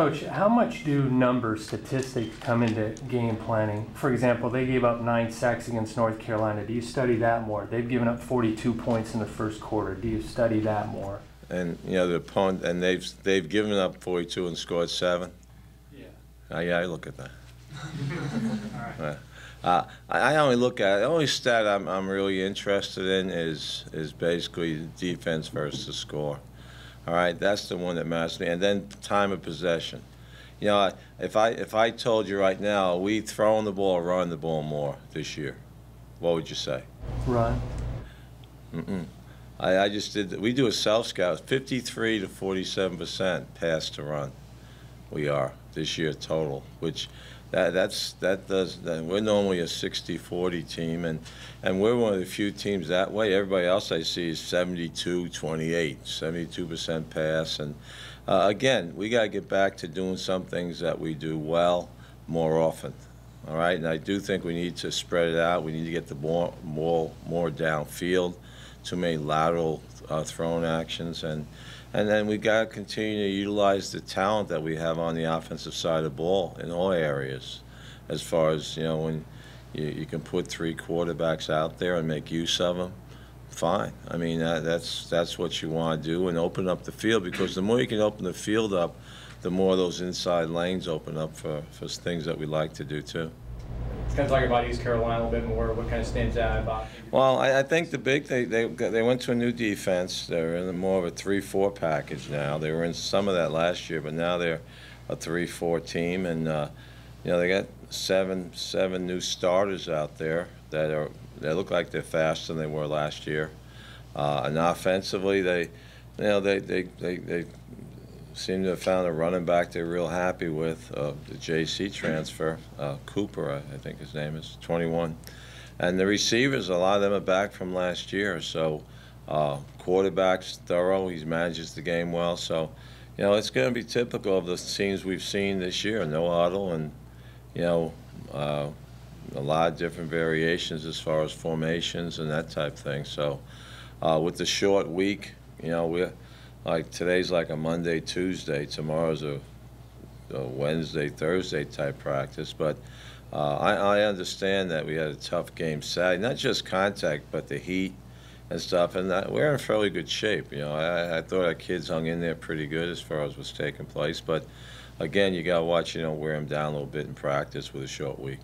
Coach, how much do numbers, statistics come into game planning? For example, they gave up 9 sacks against North Carolina. Do you study that more? They've given up 42 points in the first quarter. Do you study that more? And you know the opponent, and they've given up 42 and scored 7. Yeah. Yeah, I look at that. All right. I only look at it. The only stat I'm really interested in is basically defense versus the score. All right, that's the one that matters to me. And then time of possession. You know, if I told you right now, are we throwing the ball or running the ball more this year, what would you say? Run. I just did. We do a self scout. 53 to 47% pass to run. We are this year total, which we're normally a 60-40 team, and we're one of the few teams that way. Everybody else I see is 72-28, 72% pass, and again, we got to get back to doing some things that we do well more often. All right, and I do think we need to spread it out. We need to get the ball more downfield, too many lateral thrown actions, and then we got to continue to utilize the talent that we have on the offensive side of the ball in all areas. As far as, you know, when you can put 3 quarterbacks out there and make use of them, fine. I mean, that's what you want to do, and open up the field, because the more you can open the field up, the more those inside lanes open up for things that we like to do too. It's kind of talking about East Carolina a little bit more. What kind of stands out about? Well, I think the big thing, they went to a new defense. They're in more of a 3-4 package now. They were in some of that last year, but now they're a 3-4 team, and you know, they got seven new starters out there that look like they're faster than they were last year. And offensively, they seem to have found a running back they're real happy with, the JC transfer, Cooper, I think his name is, 21. And the receivers, a lot of them are back from last year. So quarterback's thorough. He manages the game well. So, you know, it's going to be typical of the scenes we've seen this year. No huddle, and, you know, a lot of different variations as far as formations and that type of thing. So with the short week, you know, like today's like a Monday, Tuesday. Tomorrow's a Wednesday, Thursday type practice. But I understand that we had a tough game Saturday. Not just contact, but the heat and stuff. And we're in fairly good shape. You know, I thought our kids hung in there pretty good as far as what's taking place. But again, you got to watch, you know, wear them down a little bit in practice with a short week.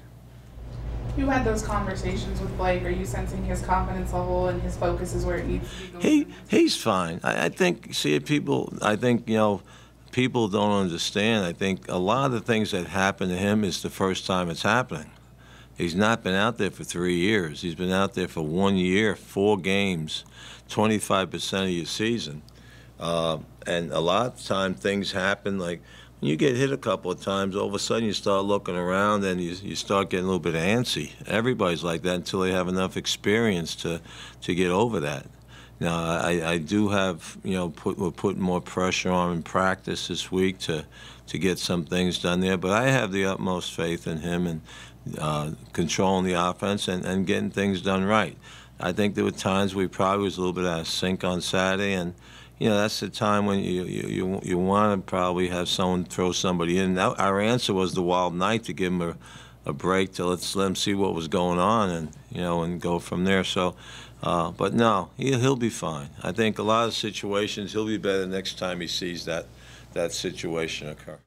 You had those conversations with Blake. Are you sensing his confidence level and his focus is where it needs to be? He's fine. I think, you know, people don't understand. I think a lot of the things that happen to him is the first time it's happening. He's not been out there for 3 years. He's been out there for 1 year, 4 games, 25% of your season. And a lot of time things happen, like when you get hit a couple of times, all of a sudden you start looking around and you start getting a little bit antsy. Everybody's like that until they have enough experience to get over that. Now, I do have, you know, we're putting more pressure on in practice this week to get some things done there, but I have the utmost faith in him and controlling the offense and getting things done right. I think there were times we probably was a little bit out of sync on Saturday, and you know, that's the time when you want to probably have someone throw somebody in. Now, our answer was the wild night to give him a break to let him see what was going on, and you know, and go from there. So, but no, he'll be fine. I think a lot of situations he'll be better next time he sees that situation occur.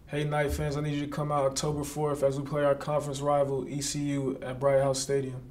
Hey, Knight fans, I need you to come out October 4th as we play our conference rival ECU at Bright House Stadium.